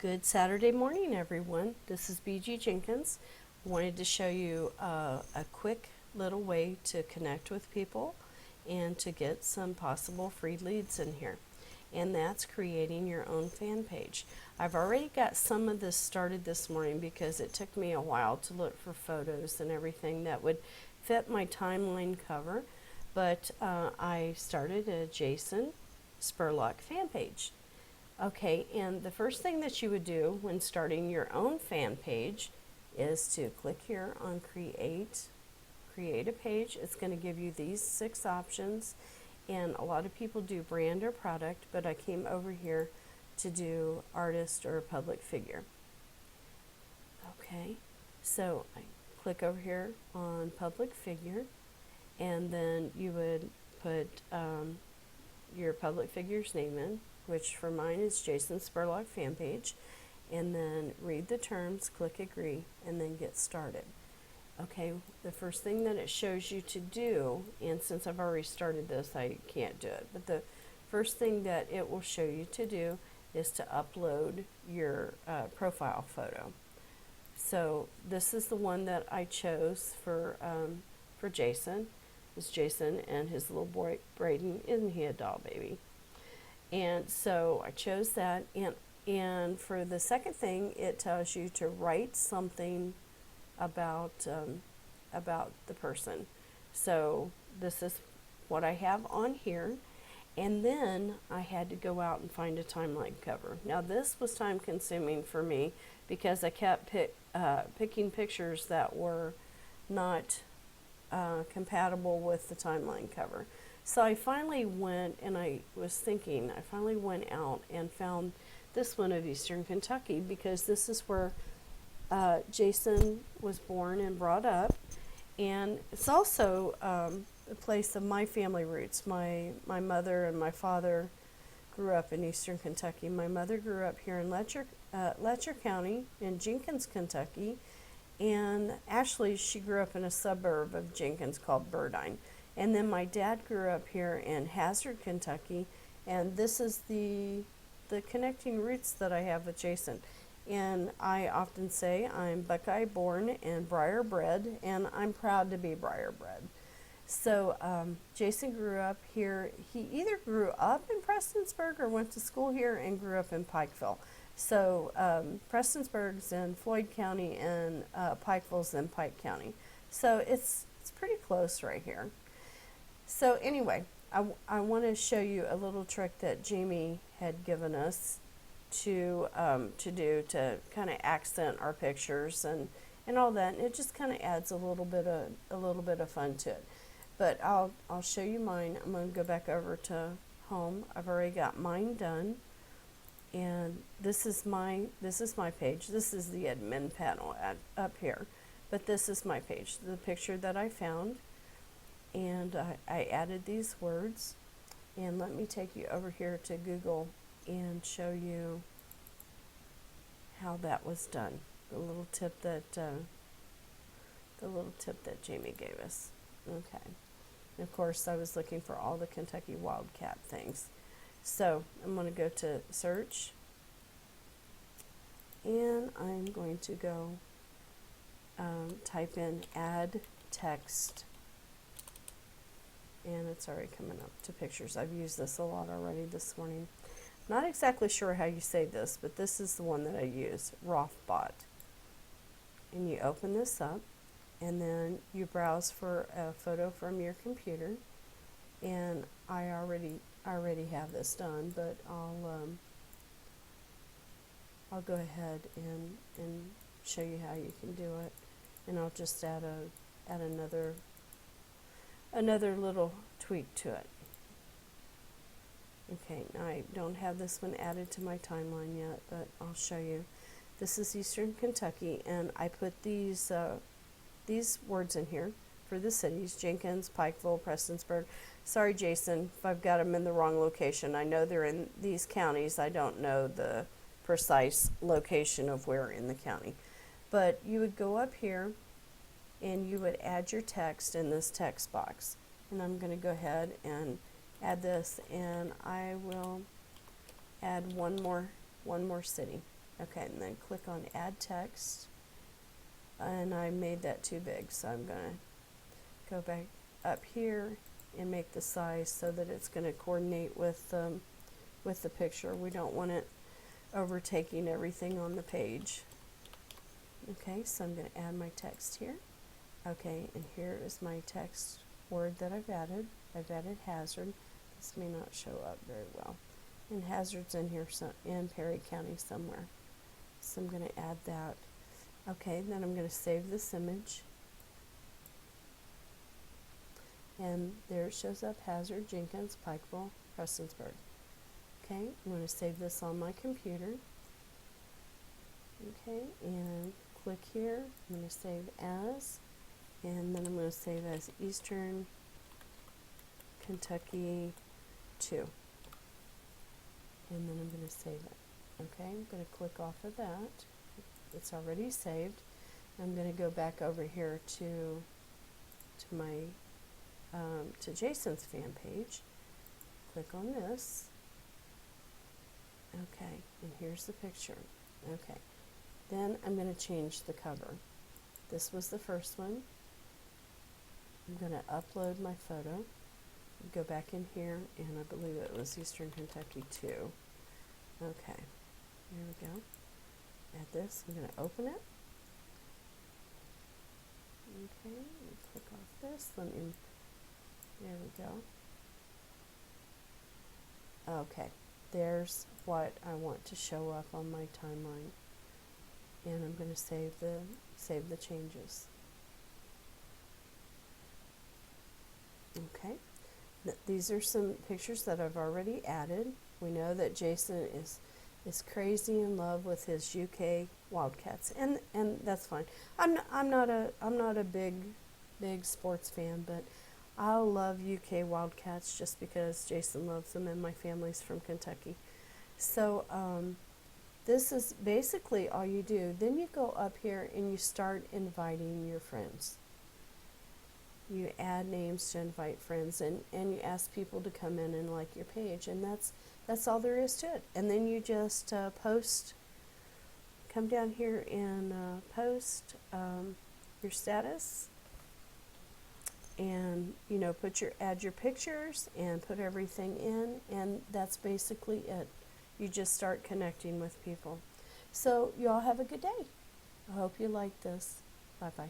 Good Saturday morning, everyone. This is BG Jenkins. Wanted to show you a quick little way to connect with people and to get some possible free leads in here. And that's creating your own fan page. I've already got some of this started this morning because it took me a while to look for photos and everything that would fit my timeline cover. But I started a Jason Spurlock fan page. Okay, and the first thing that you would do when starting your own fan page is to click here on create a page. It's going to give you these 6 options, and a lot of people do brand or product, but I came over here to do artist or public figure. Okay, so I click over here on public figure, and then you would put your public figure's name in, which for mine is Jason Spurlock fan page, and then read the terms, click agree, and then get started. Okay, the first thing that it shows you to do, and since I've already started this, I can't do it, but the first thing that it will show you to do is to upload your profile photo. So this is the one that I chose for Jason. It's Jason and his little boy Braden. Isn't he a doll baby? And so I chose that, and for the second thing, it tells you to write something about the person. So this is what I have on here, and then I had to go out and find a timeline cover. Now this was time consuming for me because I kept picking pictures that were not compatible with the timeline cover. So I finally went, and I finally went out and found this one of Eastern Kentucky, because this is where Jason was born and brought up. And it's also the place of my family roots. My mother and my father grew up in Eastern Kentucky. My mother grew up here in Letcher County in Jenkins, Kentucky. And actually, she grew up in a suburb of Jenkins called Burdine. And then my dad grew up here in Hazard, Kentucky, and this is the connecting roots that I have with Jason. And I often say I'm Buckeye born and Briar bred, and I'm proud to be Briar bred. So Jason grew up here. He either grew up in Prestonsburg or went to school here and grew up in Pikeville. So Prestonsburg's in Floyd County, and Pikeville's in Pike County. So it's pretty close right here. So anyway, I want to show you a little trick that Jamie had given us to do to kind of accent our pictures and all that, and it just kind of adds a little bit of fun to it. But I'll show you mine. I'm going to go back over to home. I've already got mine done, and this is my page. This is the admin panel up here, but this is my page, the picture that I found. And I added these words, and let me take you over here to Google and show you how that was done. The little tip that Jamie gave us. Okay, and of course I was looking for all the Kentucky Wildcat things. So I'm going to go to search, and I'm going to go type in add text. And it's already coming up to pictures. I've used this a lot already this morning. Not exactly sure how you say this, but this is the one that I use, Rothbot. And you open this up, and then you browse for a photo from your computer. And I already have this done, but I'll go ahead and show you how you can do it. And I'll just add another little tweak to it. Okay, now I don't have this one added to my timeline yet, but I'll show you. This is Eastern Kentucky, and I put these words in here for the cities: Jenkins, Pikeville, Prestonsburg. Sorry, Jason, if I've got them in the wrong location. I know they're in these counties. I don't know the precise location of where in the county. But you would go up here, and you would add your text in this text box. And I'm going to go ahead and add this, and I will add one more city. Okay, and then click on add text, and I made that too big, so I'm going to go back up here and make the size so that it's going to coordinate with the picture. We don't want it overtaking everything on the page. Okay, so I'm going to add my text here. Okay, and here is my text word that I've added. I've added hazard. This may not show up very well. And hazard's in here in Perry County somewhere. So I'm going to add that. Okay, then I'm going to save this image. And there it shows up, Hazard, Jenkins, Pikeville, Prestonsburg. Okay, I'm going to save this on my computer. Okay, and click here. I'm going to save as, and then I'm going to save as Eastern Kentucky 2. And then I'm going to save it. Okay, I'm going to click off of that. It's already saved. I'm going to go back over here to my to Jason's fan page. Click on this. Okay, and here's the picture. Okay, then I'm going to change the cover. This was the first one. I'm going to upload my photo. Go back in here, and I believe it was Eastern Kentucky 2. Okay, here we go. Add this. I'm going to open it. Okay, click off this. There we go. Okay, there's what I want to show up on my timeline, and I'm going to save the changes. Okay, these are some pictures that I've already added. We know that Jason is crazy in love with his UK Wildcats, and that's fine. I'm not a big sports fan, but I love UK Wildcats just because Jason loves them, and my family's from Kentucky. So this is basically all you do. Then you go up here and you start inviting your friends. You add names to invite friends, and you ask people to come in and like your page, and that's all there is to it. And then you just post, come down here and post your status, and add your pictures and put everything in, and that's basically it. You just start connecting with people. So you all have a good day. I hope you like this. Bye bye.